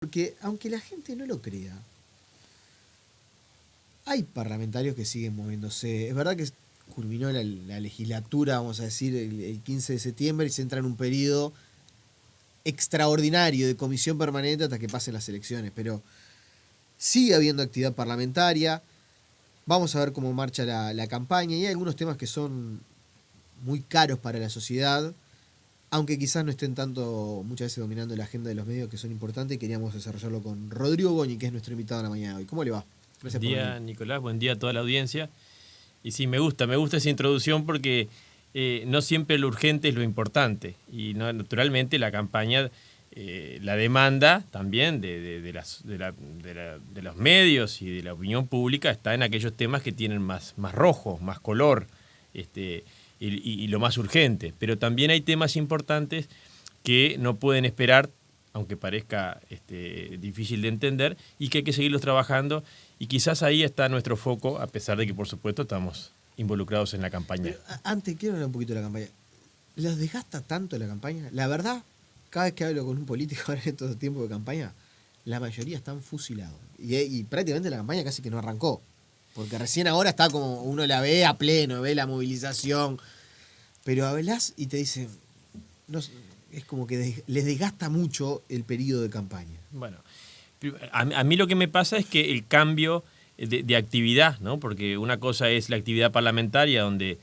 Porque aunque la gente no lo crea, hay parlamentarios que siguen moviéndose. Es verdad que culminó la legislatura, vamos a decir, el 15 de septiembre y se entra en un periodo extraordinario de comisión permanente hasta que pasen las elecciones, pero sigue habiendo actividad parlamentaria. Vamos a ver cómo marcha la campaña y hay algunos temas que son muy caros para la sociedad, aunque quizás no estén tanto muchas veces dominando la agenda de los medios, que son importantes, y queríamos desarrollarlo con Rodrigo Goñi, que es nuestro invitado de la mañana de hoy. ¿Cómo le va? Buen Gracias por venir. día, Nicolás, buen día a toda la audiencia. Y sí, me gusta esa introducción porque no siempre lo urgente es lo importante. Y no, naturalmente la campaña, la demanda también de los medios y de la opinión pública está en aquellos temas que tienen más rojo, más color, y lo más urgente. Pero también hay temas importantes que no pueden esperar, aunque parezca difícil de entender, y que hay que seguirlos trabajando. Y quizás ahí está nuestro foco, a pesar de que, por supuesto, estamos involucrados en la campaña. Pero, antes, quiero hablar un poquito de la campaña. ¿Los desgasta tanto la campaña? La verdad, cada vez que hablo con un político ahora en estos tiempos de campaña, la mayoría están fusilados. Y prácticamente la campaña casi que no arrancó. Porque recién ahora está como uno la ve a pleno, ve la movilización. Pero hablas y te dicen, no, es como que les desgasta mucho el periodo de campaña. Bueno, a mí lo que me pasa es que el cambio de actividad, ¿no? Porque una cosa es la actividad parlamentaria, donde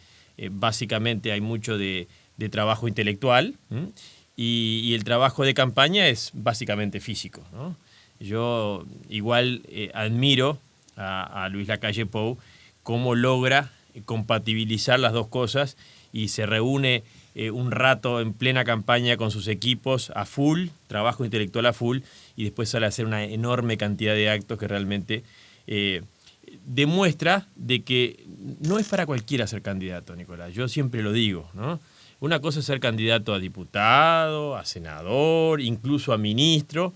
básicamente hay mucho de trabajo intelectual, ¿m? Y el trabajo de campaña es básicamente físico, ¿no? Yo igual admiro a Luis Lacalle Pou cómo logra compatibilizar las dos cosas y se reúne un rato en plena campaña con sus equipos a full, trabajo intelectual a full, y después sale a hacer una enorme cantidad de actos que realmente demuestra de que no es para cualquiera ser candidato, Nicolás. Yo siempre lo digo, ¿no? Una cosa es ser candidato a diputado, a senador, incluso a ministro.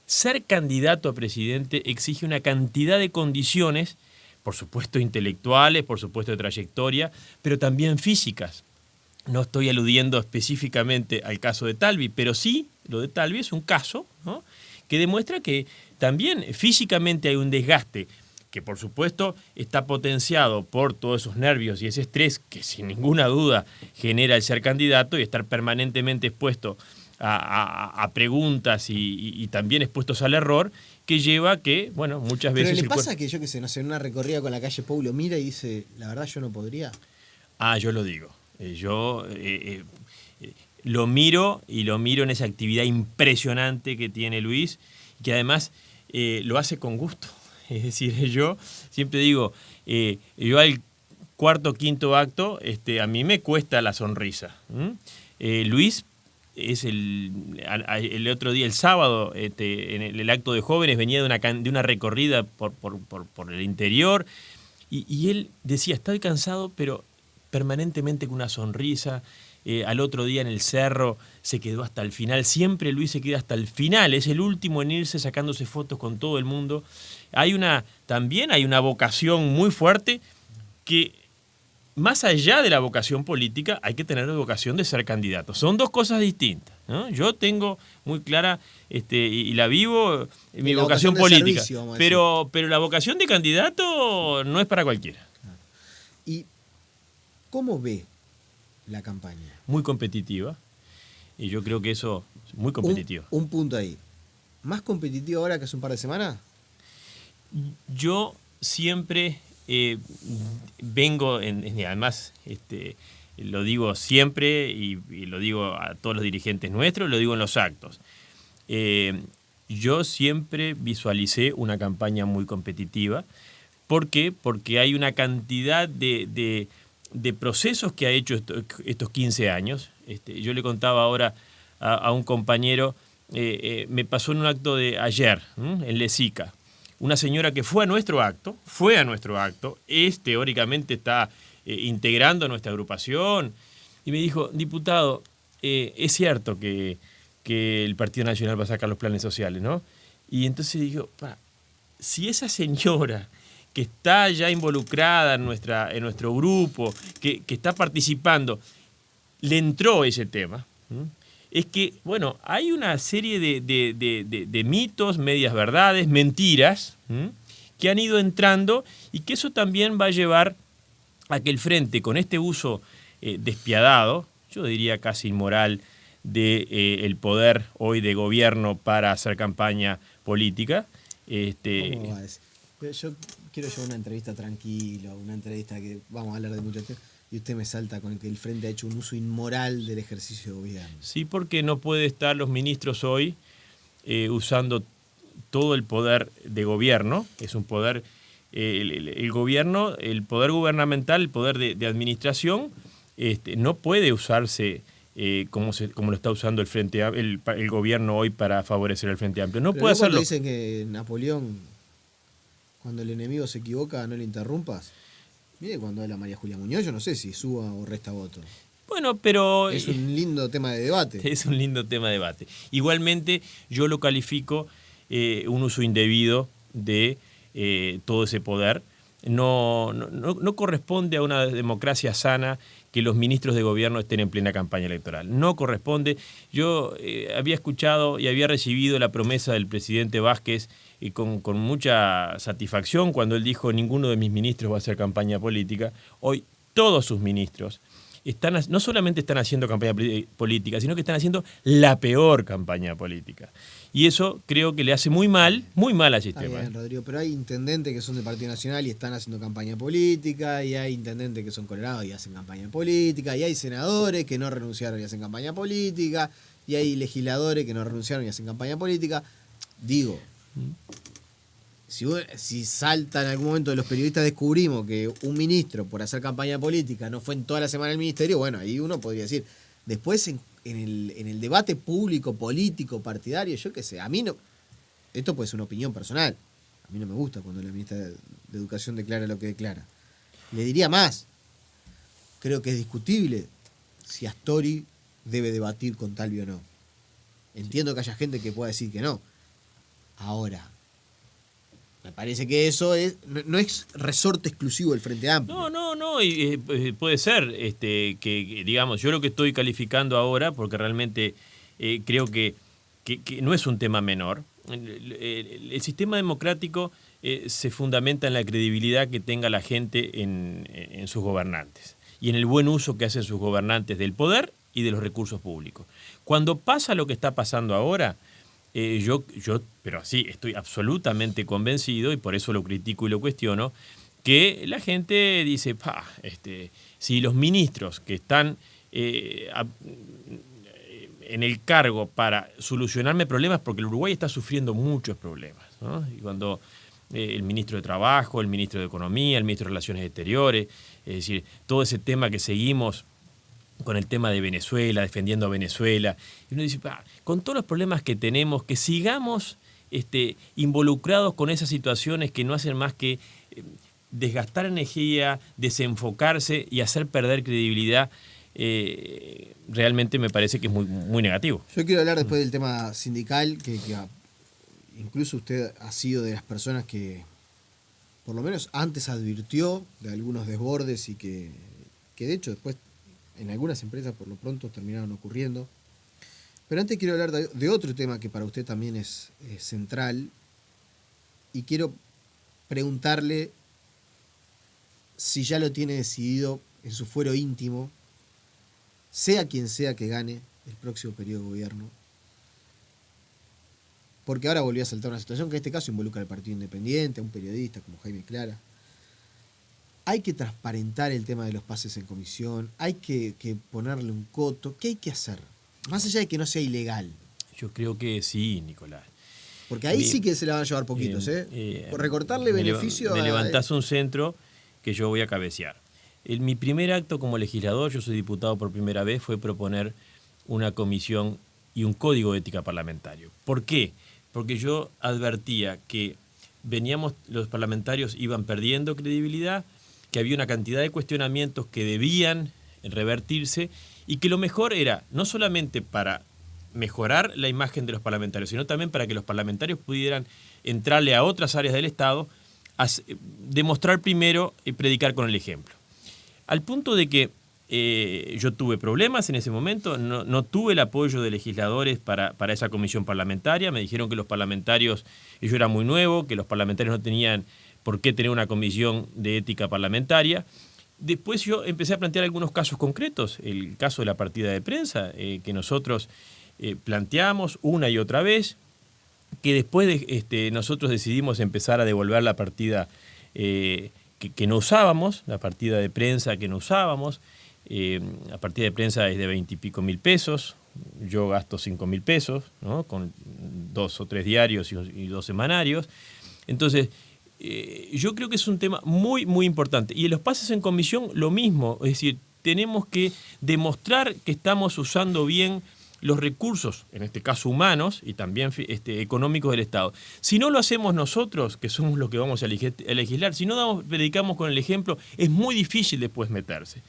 Ser candidato a presidente exige una cantidad de condiciones, por supuesto intelectuales, por supuesto de trayectoria, pero también físicas. No estoy aludiendo específicamente al caso de Talvi, pero sí, lo de Talvi es un caso, ¿no?, que demuestra que también físicamente hay un desgaste que por supuesto está potenciado por todos esos nervios y ese estrés que sin ninguna duda genera el ser candidato y estar permanentemente expuesto a preguntas y también expuestos al error, que lleva a que, bueno, muchas veces... Pero le pasa que yo que sé, no sé, en una recorrida con la calle Pou lo mira y dice, la verdad yo no podría. Yo lo digo. Yo lo miro y lo miro en esa actividad impresionante que tiene Luis, que además lo hace con gusto. Es decir, yo siempre digo, yo al cuarto, quinto acto, a mí me cuesta la sonrisa. Luis es el otro día, el sábado, en el acto de jóvenes, venía de una recorrida por el interior, y él decía, estoy cansado, pero permanentemente con una sonrisa. Al otro día en el cerro se quedó hasta el final. Siempre Luis se queda hasta el final. Es el último en irse sacándose fotos con todo el mundo. También hay una vocación muy fuerte que, más allá de la vocación política, hay que tener la vocación de ser candidato. Son dos cosas distintas, ¿no? Yo tengo muy clara, y la vivo, mi vocación política. Servicio, pero la vocación de candidato no es para cualquiera. ¿Y cómo ve la campaña? Muy competitiva. Y yo creo que eso es muy competitivo. Un punto ahí. ¿Más competitivo ahora que hace un par de semanas? Yo siempre vengo, además lo digo siempre y lo digo a todos los dirigentes nuestros, lo digo en los actos. Yo siempre visualicé una campaña muy competitiva. ¿Por qué? Porque hay una cantidad de procesos que ha hecho estos 15 años. Yo le contaba ahora a un compañero, me pasó en un acto de ayer, en Lesica, una señora que fue a nuestro acto, teóricamente está integrando nuestra agrupación, y me dijo, diputado, es cierto que el Partido Nacional va a sacar los planes sociales, ¿no? Y entonces digo, si esa señora que está ya involucrada en nuestro grupo, que está participando, le entró ese tema, es que, bueno, hay una serie de mitos, medias verdades, mentiras, que han ido entrando y que eso también va a llevar a que el Frente, con este uso despiadado, yo diría casi inmoral, del poder hoy de gobierno para hacer campaña política. ¿Cómo va a decir? Yo quiero llevar una entrevista tranquila, una entrevista que vamos a hablar de mucho tiempo, y usted me salta con que el Frente ha hecho un uso inmoral del ejercicio de gobierno. Sí, porque no puede estar los ministros hoy usando todo el poder de gobierno, es un poder, el gobierno, el poder gubernamental, el poder de administración, no puede usarse como lo está usando el Frente el gobierno hoy para favorecer al Frente Amplio. No Pero puede ¿no cuando hacerlo. dicen que Napoleón, cuando el enemigo se equivoca, no le interrumpas? Mire, cuando habla María Julia Muñoz, yo no sé si suba o resta votos. Bueno, pero Es un lindo tema de debate. es un lindo tema de debate. Igualmente, yo lo califico un uso indebido de todo ese poder. No corresponde a una democracia sana que los ministros de gobierno estén en plena campaña electoral. No corresponde. Yo había escuchado y había recibido la promesa del presidente Vázquez con mucha satisfacción cuando él dijo ninguno de mis ministros va a hacer campaña política. Hoy todos sus ministros no solamente están haciendo campaña política, sino que están haciendo la peor campaña política. Y eso creo que le hace muy mal al sistema. Está bien, Rodrigo, pero hay intendentes que son del Partido Nacional y están haciendo campaña política, y hay intendentes que son colorados y hacen campaña política, y hay senadores que no renunciaron y hacen campaña política, y hay legisladores que no renunciaron y hacen campaña política. Digo, si salta en algún momento de los periodistas descubrimos que un ministro por hacer campaña política no fue en toda la semana al ministerio, bueno, ahí uno podría decir. Después en el debate público, político, partidario, yo qué sé, a mí no, esto puede ser una opinión personal, a mí no me gusta cuando la ministra de Educación declara lo que declara. Le diría más, creo que es discutible si Astori debe debatir con Talvi o no. Entiendo que haya gente que pueda decir que no. Ahora, me parece que eso no es resorte exclusivo del Frente Amplio. No, y puede ser que, digamos, yo lo que estoy calificando ahora, porque realmente creo que no es un tema menor, el sistema democrático se fundamenta en la credibilidad que tenga la gente en sus gobernantes y en el buen uso que hacen sus gobernantes del poder y de los recursos públicos. Cuando pasa lo que está pasando ahora, yo, pero sí, estoy absolutamente convencido, y por eso lo critico y lo cuestiono, que la gente dice, si los ministros que están en el cargo para solucionarme problemas, porque el Uruguay está sufriendo muchos problemas, ¿no? Y cuando el ministro de Trabajo, el ministro de Economía, el ministro de Relaciones Exteriores, es decir, todo ese tema que seguimos con el tema de Venezuela, defendiendo a Venezuela. Y uno dice, con todos los problemas que tenemos, que sigamos involucrados con esas situaciones que no hacen más que desgastar energía, desenfocarse y hacer perder credibilidad, realmente me parece que es muy, muy negativo. Yo quiero hablar después del tema sindical, que incluso usted ha sido de las personas que por lo menos antes advirtió de algunos desbordes y que de hecho después en algunas empresas por lo pronto terminaron ocurriendo. Pero antes quiero hablar de otro tema que para usted también es central, y quiero preguntarle si ya lo tiene decidido en su fuero íntimo, sea quien sea que gane el próximo periodo de gobierno, porque ahora volvió a saltar una situación que en este caso involucra al Partido Independiente, a un periodista como Jaime Clara. Hay que transparentar el tema de los pases en comisión, hay que ponerle un coto. ¿Qué hay que hacer? Más allá de que no sea ilegal. Yo creo que sí, Nicolás. Porque ahí sí que se la van a llevar poquitos, Por recortarle beneficio me levantás un centro que yo voy a cabecear. Mi primer acto como legislador, yo soy diputado por primera vez, fue proponer una comisión y un código de ética parlamentario. ¿Por qué? Porque yo advertía que los parlamentarios iban perdiendo credibilidad, que había una cantidad de cuestionamientos que debían revertirse y que lo mejor era, no solamente para mejorar la imagen de los parlamentarios, sino también para que los parlamentarios pudieran entrarle a otras áreas del Estado, demostrar primero y predicar con el ejemplo. Al punto de que yo tuve problemas en ese momento, no tuve el apoyo de legisladores para esa comisión parlamentaria. Me dijeron que los parlamentarios, yo era muy nuevo, que los parlamentarios no tenían por qué tener una comisión de ética parlamentaria. Después yo empecé a plantear algunos casos concretos, el caso de la partida de prensa, que nosotros planteamos una y otra vez, que después nosotros decidimos empezar a devolver la partida que no usábamos, la partida de prensa que no usábamos. La partida de prensa es de 20 y pico mil pesos, yo gasto 5.000 pesos, ¿no? Con 2 o 3 diarios y 2 semanarios. Entonces, yo creo que es un tema muy, muy importante. Y en los pases en comisión lo mismo, es decir, tenemos que demostrar que estamos usando bien los recursos, en este caso humanos y también económicos del Estado. Si no lo hacemos nosotros, que somos los que vamos a legislar, si no predicamos con el ejemplo, es muy difícil después meterse.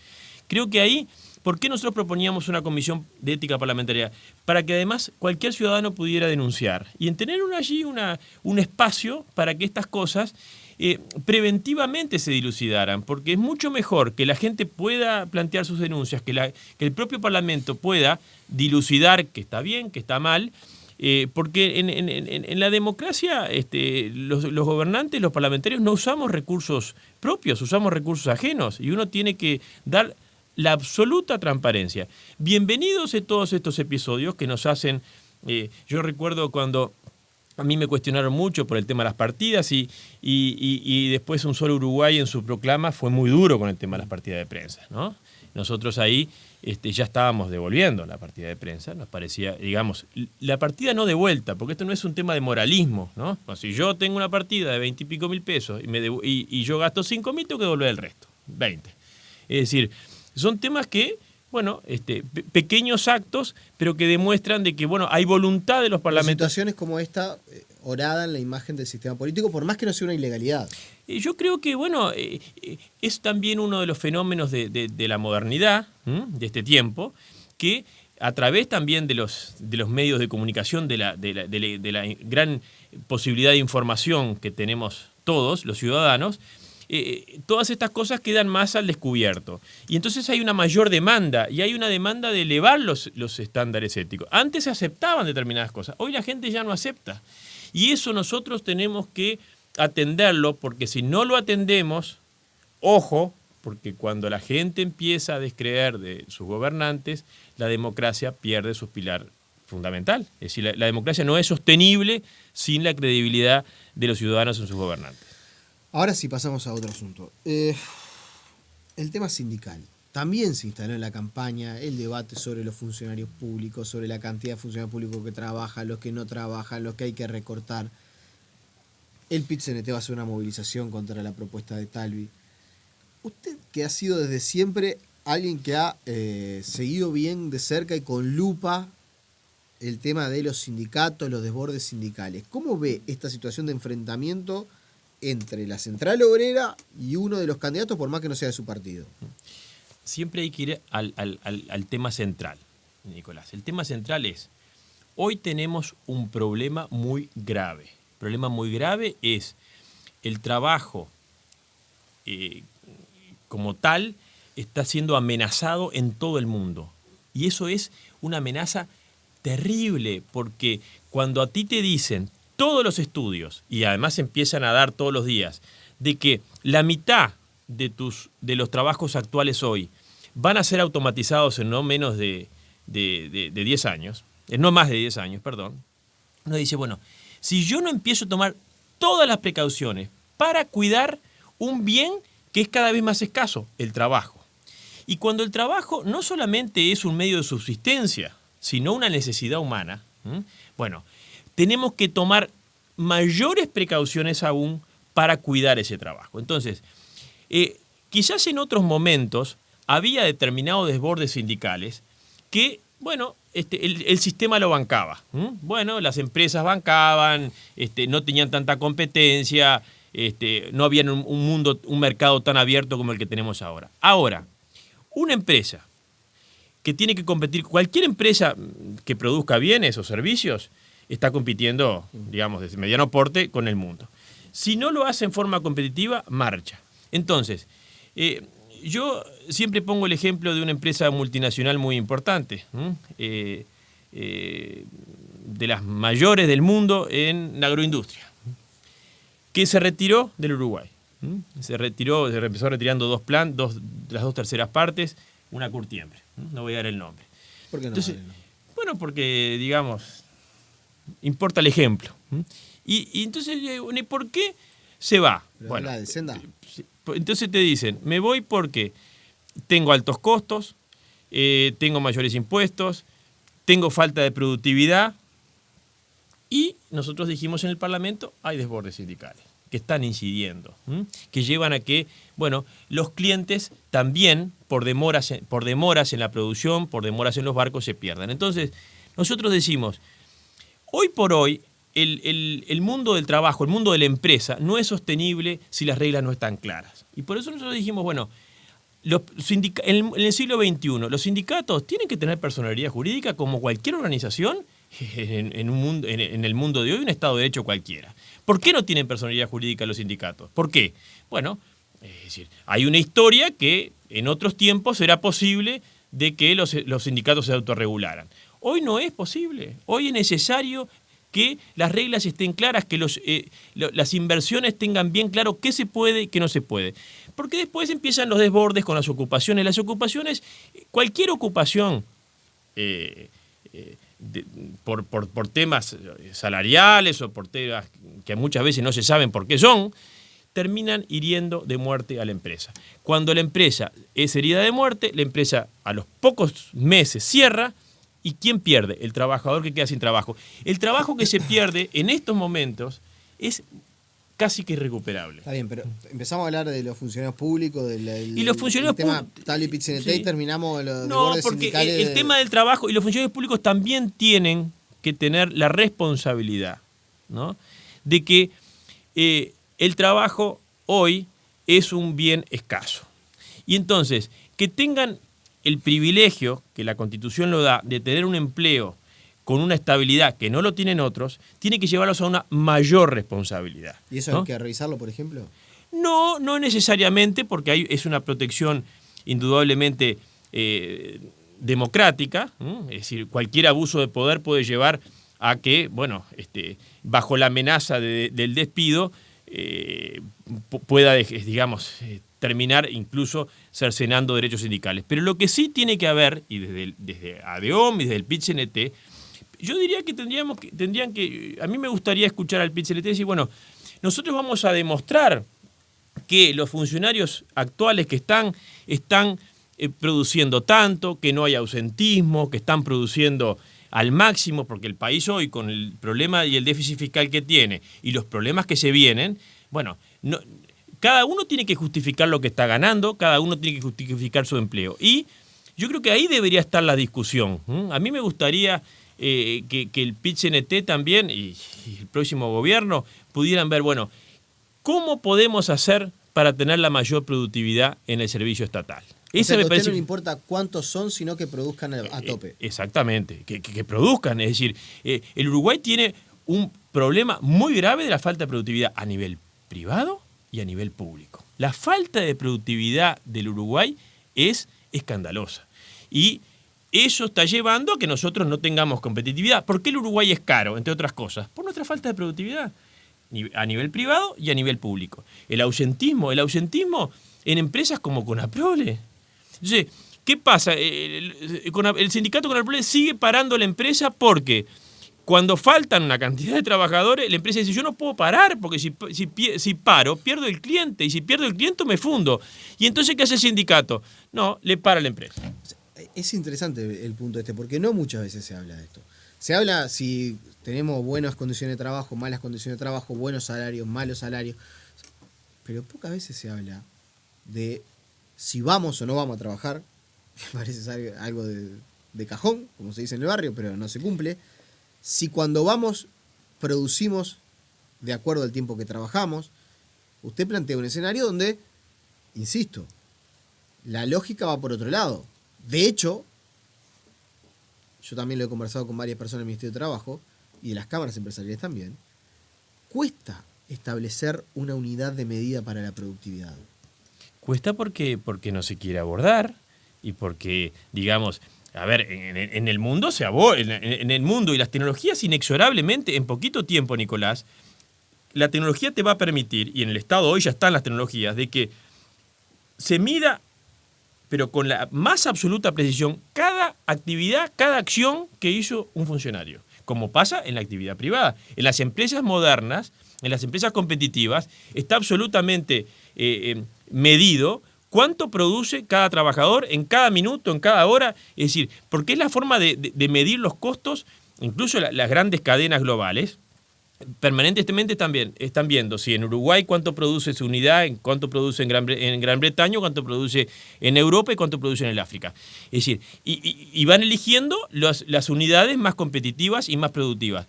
Creo que ahí, ¿por qué nosotros proponíamos una comisión de ética parlamentaria? Para que además cualquier ciudadano pudiera denunciar y en tener allí un espacio para que estas cosas preventivamente se dilucidaran, porque es mucho mejor que la gente pueda plantear sus denuncias, que el propio Parlamento pueda dilucidar que está bien, que está mal, porque en la democracia los gobernantes, los parlamentarios no usamos recursos propios, usamos recursos ajenos y uno tiene que dar la absoluta transparencia. Bienvenidos a todos estos episodios que nos hacen, yo recuerdo cuando a mí me cuestionaron mucho por el tema de las partidas y después Un Solo Uruguay en su proclama fue muy duro con el tema de las partidas de prensa, ¿no? Nosotros ahí ya estábamos devolviendo la partida de prensa, nos parecía, digamos, la partida no de vuelta, porque esto no es un tema de moralismo, ¿no? Pues si yo tengo una partida de 20 y pico mil pesos y yo gasto 5.000, tengo que devolver el resto, 20. Es decir, son temas que, bueno, pequeños actos, pero que demuestran de que, bueno, hay voluntad de los parlamentarios. Situaciones como esta horadan la imagen del sistema político, por más que no sea una ilegalidad. Yo creo que, bueno, es también uno de los fenómenos de la modernidad, de este tiempo, que a través también de los medios de comunicación, de la gran posibilidad de información que tenemos todos, los ciudadanos, todas estas cosas quedan más al descubierto. Y entonces hay una mayor demanda, y hay una demanda de elevar los estándares éticos. Antes se aceptaban determinadas cosas, hoy la gente ya no acepta. Y eso nosotros tenemos que atenderlo, porque si no lo atendemos, ojo, porque cuando la gente empieza a descreer de sus gobernantes, la democracia pierde su pilar fundamental. Es decir, la democracia no es sostenible sin la credibilidad de los ciudadanos en sus gobernantes. Ahora sí pasamos a otro asunto. El tema sindical. También se instaló en la campaña el debate sobre los funcionarios públicos, sobre la cantidad de funcionarios públicos que trabajan, los que no trabajan, los que hay que recortar. El PIT-CNT va a hacer una movilización contra la propuesta de Talvi. Usted, que ha sido desde siempre alguien que ha seguido bien de cerca y con lupa el tema de los sindicatos, los desbordes sindicales, ¿cómo ve esta situación de enfrentamiento entre la Central Obrera y uno de los candidatos, por más que no sea de su partido? Siempre hay que ir al tema central, Nicolás. El tema central es, hoy tenemos un problema muy grave. El problema muy grave es el trabajo como tal está siendo amenazado en todo el mundo. Y eso es una amenaza terrible, porque cuando a ti te dicen todos los estudios, y además empiezan a dar todos los días, de que la mitad de los trabajos actuales hoy van a ser automatizados en no menos de 10 años, en no más de 10 años, perdón, uno dice, bueno, si yo no empiezo a tomar todas las precauciones para cuidar un bien que es cada vez más escaso, el trabajo. Y cuando el trabajo no solamente es un medio de subsistencia, sino una necesidad humana, bueno, tenemos que tomar mayores precauciones aún para cuidar ese trabajo. Entonces, quizás en otros momentos había determinados desbordes sindicales que, bueno, el sistema lo bancaba. Bueno, las empresas bancaban, no tenían tanta competencia, no había un mercado tan abierto como el que tenemos ahora. Ahora, una empresa que tiene que competir, cualquier empresa que produzca bienes o servicios, está compitiendo, digamos, de mediano porte con el mundo. Si no lo hace en forma competitiva, marcha. Entonces, yo siempre pongo el ejemplo de una empresa multinacional muy importante, de las mayores del mundo en la agroindustria, que se retiró del Uruguay. Se empezó retirando las dos terceras partes, una curtiembre. No voy a dar el nombre. ¿Por qué no? Entonces, bueno, porque, digamos, importa el ejemplo. Y entonces, ¿y por qué se va? Pero bueno, de Senda. Entonces te dicen, me voy porque tengo altos costos, tengo mayores impuestos, tengo falta de productividad, y nosotros dijimos en el Parlamento, hay desbordes sindicales que están incidiendo, que llevan a que, bueno, los clientes también, por demoras en la producción, por demoras en los barcos, se pierdan. Entonces, nosotros decimos, hoy por hoy, el mundo del trabajo, el mundo de la empresa, no es sostenible si las reglas no están claras. Y por eso nosotros dijimos, bueno, en el siglo XXI, los sindicatos tienen que tener personalidad jurídica como cualquier organización en el mundo de hoy, un Estado de Derecho cualquiera. ¿Por qué no tienen personalidad jurídica los sindicatos? ¿Por qué? Bueno, es decir, hay una historia que en otros tiempos era posible de que los sindicatos se autorregularan. Hoy no es posible. Hoy es necesario que las reglas estén claras, que las inversiones tengan bien claro qué se puede y qué no se puede. Porque después empiezan los desbordes con las ocupaciones. Las ocupaciones, cualquier ocupación, por temas salariales o por temas que muchas veces no se saben por qué son, terminan hiriendo de muerte a la empresa. Cuando la empresa es herida de muerte, la empresa a los pocos meses cierra. ¿Y quién pierde? El trabajador que queda sin trabajo. El trabajo que se pierde en estos momentos es casi que irrecuperable. Está bien, pero empezamos a hablar de los funcionarios públicos, y los funcionarios tema tal y PIT-CNT, y terminamos los desbordes sindicales. No, porque el tema del trabajo y los funcionarios públicos también tienen que tener la responsabilidad, ¿no?, de que el trabajo hoy es un bien escaso. Y entonces, que tengan el privilegio, que la Constitución lo da, de tener un empleo con una estabilidad que no lo tienen otros, tiene que llevarlos a una mayor responsabilidad. ¿Y eso, ¿no?, hay que revisarlo, por ejemplo? No necesariamente, porque es una protección indudablemente democrática, es decir, cualquier abuso de poder puede llevar a que, bueno, bajo la amenaza del despido, pueda, digamos, terminar incluso cercenando derechos sindicales. Pero lo que sí tiene que haber, y desde ADEOM y desde el PIT-CNT, yo diría que tendrían que, a mí me gustaría escuchar al PIT-CNT decir, bueno, nosotros vamos a demostrar que los funcionarios actuales que están produciendo tanto, que no hay ausentismo, que están produciendo al máximo, porque el país hoy, con el problema y el déficit fiscal que tiene y los problemas que se vienen, bueno, cada uno tiene que justificar lo que está ganando, cada uno tiene que justificar su empleo. Y yo creo que ahí debería estar la discusión. A mí me gustaría que el PIT-CNT también y el próximo gobierno pudieran ver, bueno, ¿cómo podemos hacer para tener la mayor productividad en el servicio estatal? O sea, a usted no le importa cuántos son, sino que produzcan a tope. Exactamente, que produzcan. Es decir, el Uruguay tiene un problema muy grave de la falta de productividad a nivel privado y a nivel público. La falta de productividad del Uruguay es escandalosa. Y eso está llevando a que nosotros no tengamos competitividad. ¿Por qué el Uruguay es caro, entre otras cosas? Por nuestra falta de productividad a nivel privado y a nivel público. El ausentismo en empresas como Conaprole. Entonces, ¿qué pasa? El sindicato Conaprole sigue parando la empresa porque cuando faltan una cantidad de trabajadores, la empresa dice, yo no puedo parar porque si paro, pierdo el cliente, y si pierdo el cliente me fundo. Y entonces, ¿qué hace el sindicato? No, le para la empresa. Es interesante el punto porque no muchas veces se habla de esto. Se habla si tenemos buenas condiciones de trabajo, malas condiciones de trabajo, buenos salarios, malos salarios, pero pocas veces se habla de si vamos o no vamos a trabajar. Me parece algo de cajón, como se dice en el barrio, pero no se cumple. Si cuando vamos producimos de acuerdo al tiempo que trabajamos. Usted plantea un escenario donde, insisto, la lógica va por otro lado. De hecho, yo también lo he conversado con varias personas del Ministerio de Trabajo y de las cámaras empresariales también, cuesta establecer una unidad de medida para la productividad. Cuesta porque no se quiere abordar y porque, digamos, a ver, en el mundo en el mundo y las tecnologías inexorablemente, en poquito tiempo, Nicolás, la tecnología te va a permitir, y en el Estado hoy ya están las tecnologías, de que se mida, pero con la más absoluta precisión, cada actividad, cada acción que hizo un funcionario, como pasa en la actividad privada. En las empresas modernas, en las empresas competitivas, está absolutamente medido cuánto produce cada trabajador en cada minuto, en cada hora. Es decir, porque es la forma de medir los costos, incluso las grandes cadenas globales, permanentemente también están viendo si en Uruguay cuánto produce su unidad, cuánto produce en Gran Bretaña, cuánto produce en Europa y cuánto produce en el África. Es decir, y van eligiendo las unidades más competitivas y más productivas.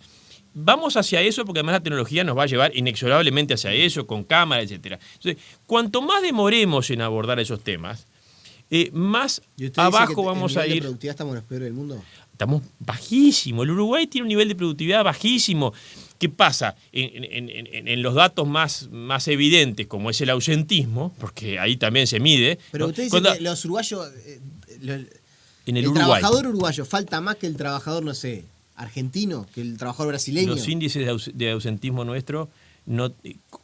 Vamos hacia eso porque además la tecnología nos va a llevar inexorablemente hacia eso, con cámaras, etc. Entonces, cuanto más demoremos en abordar esos temas, más abajo vamos a ir. ¿En nivel de productividad estamos los peores del mundo? Estamos bajísimos. El Uruguay tiene un nivel de productividad bajísimo. ¿Qué pasa? En los datos más evidentes, como es el ausentismo, porque ahí también se mide. Pero ¿no? usted dice que los uruguayos, el trabajador uruguayo falta más que el trabajador, no sé, argentino, que el trabajador brasileño. Los índices de ausentismo nuestro,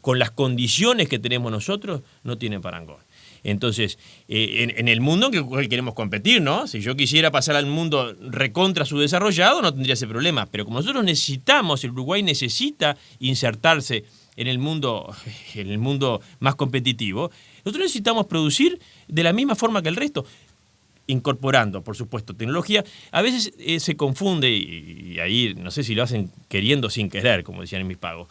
con las condiciones que tenemos nosotros, no tienen parangón. Entonces, en el mundo en que queremos competir, ¿no? Si yo quisiera pasar al mundo recontra subdesarrollado, no tendría ese problema. Pero como nosotros necesitamos, el Uruguay necesita insertarse en el mundo más competitivo, nosotros necesitamos producir de la misma forma que el resto, incorporando, por supuesto, tecnología. A veces se confunde, y ahí no sé si lo hacen queriendo sin querer, como decían en mis pagos.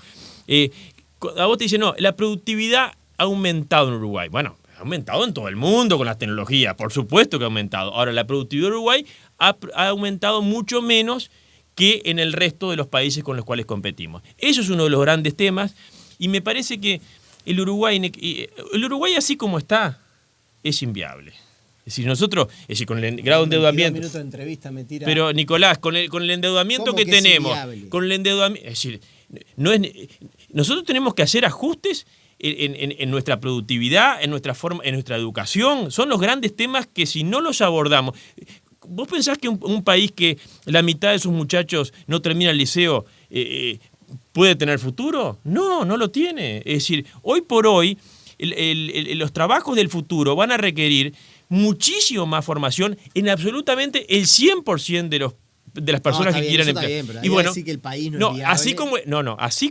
A vos te dicen, no, la productividad ha aumentado en Uruguay. Bueno, ha aumentado en todo el mundo con las tecnologías, por supuesto que ha aumentado. Ahora, la productividad de Uruguay ha aumentado mucho menos que en el resto de los países con los cuales competimos. Eso es uno de los grandes temas, y me parece que el Uruguay así como está, es inviable. Es decir, nosotros, con el grado de endeudamiento. Minutos de entrevista me tira. Pero, Nicolás, con el endeudamiento que tenemos, con el endeudamiento. Es decir, nosotros tenemos que hacer ajustes en nuestra productividad, en nuestra forma, en nuestra educación. Son los grandes temas que si no los abordamos. ¿Vos pensás que un país que la mitad de sus muchachos no termina el liceo puede tener futuro? No, no lo tiene. Es decir, hoy por hoy, los trabajos del futuro van a requerir muchísimo más formación en absolutamente el 100% de las personas que quieran emplear. Y bueno, que el país no es viable. Así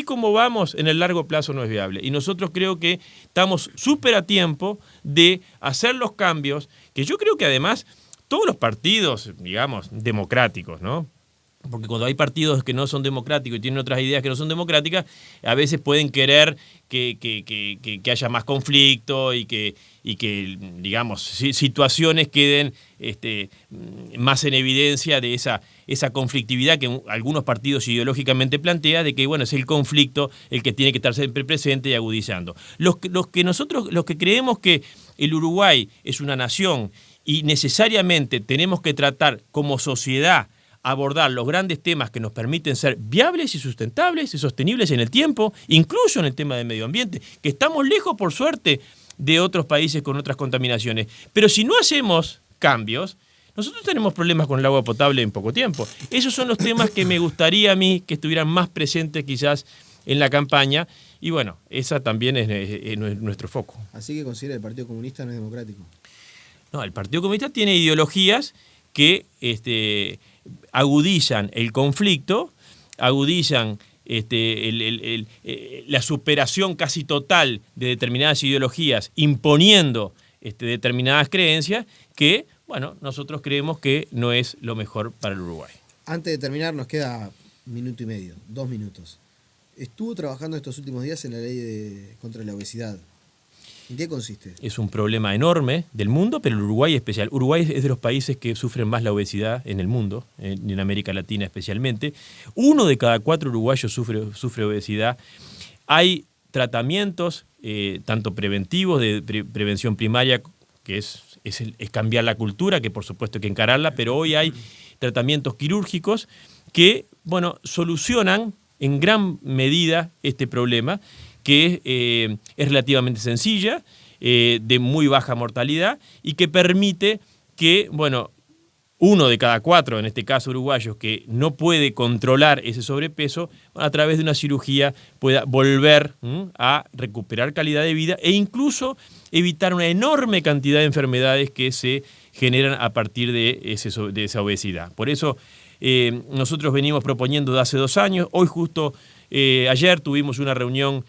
como vamos en el largo plazo no es viable. Y nosotros creo que estamos súper a tiempo de hacer los cambios que yo creo que además todos los partidos, digamos, democráticos, ¿no? Porque cuando hay partidos que no son democráticos y tienen otras ideas que no son democráticas, a veces pueden querer que haya más conflicto y que digamos, situaciones queden más en evidencia de esa conflictividad que algunos partidos ideológicamente plantean, de que, bueno, es el conflicto el que tiene que estar siempre presente y agudizando. Los que creemos que el Uruguay es una nación y necesariamente tenemos que tratar como sociedad abordar los grandes temas que nos permiten ser viables y sustentables y sostenibles en el tiempo, incluso en el tema del medio ambiente, que estamos lejos, por suerte, de otros países con otras contaminaciones. Pero si no hacemos cambios, nosotros tenemos problemas con el agua potable en poco tiempo. Esos son los temas que me gustaría a mí que estuvieran más presentes quizás en la campaña, y bueno, esa también es nuestro foco. Así que considera el Partido Comunista no es democrático. No, el Partido Comunista tiene ideologías que agudizan el conflicto, agudizan la superación casi total de determinadas ideologías, imponiendo determinadas creencias que, bueno, nosotros creemos que no es lo mejor para el Uruguay. Antes de terminar, nos queda 1 minuto y medio, 2 minutos. Estuvo trabajando estos últimos días en la ley contra la obesidad. ¿En qué consiste? Es un problema enorme del mundo, pero el Uruguay es especial. Uruguay es de los países que sufren más la obesidad en el mundo, en América Latina especialmente. 1 de cada 4 uruguayos sufre obesidad. Hay tratamientos, tanto preventivos, de prevención primaria, que es cambiar la cultura, que por supuesto hay que encararla, pero hoy hay tratamientos quirúrgicos que, bueno, solucionan en gran medida este problema, que es relativamente sencilla, de muy baja mortalidad y que permite que, bueno, 1 de cada 4, en este caso uruguayos, que no puede controlar ese sobrepeso, a través de una cirugía pueda volver a recuperar calidad de vida e incluso evitar una enorme cantidad de enfermedades que se generan a partir de esa obesidad. Por eso nosotros venimos proponiendo de hace 2 años. Hoy justo ayer tuvimos una reunión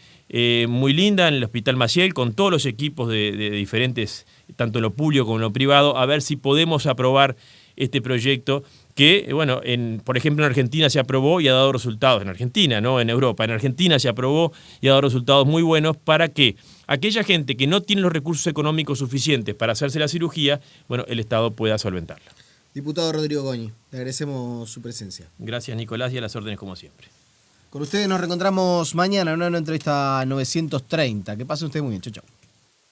muy linda en el Hospital Maciel con todos los equipos de diferentes, tanto en lo público como en lo privado, a ver si podemos aprobar este proyecto que, bueno, por ejemplo, en Argentina se aprobó y ha dado resultados. En Argentina, no en Europa. En Argentina se aprobó y ha dado resultados muy buenos para que aquella gente que no tiene los recursos económicos suficientes para hacerse la cirugía, bueno, el Estado pueda solventarla. Diputado Rodrigo Goñi, le agradecemos su presencia. Gracias, Nicolás, y a las órdenes como siempre. Con ustedes nos reencontramos mañana en una nueva entrevista 930. Que pase usted muy bien. Chau, chau.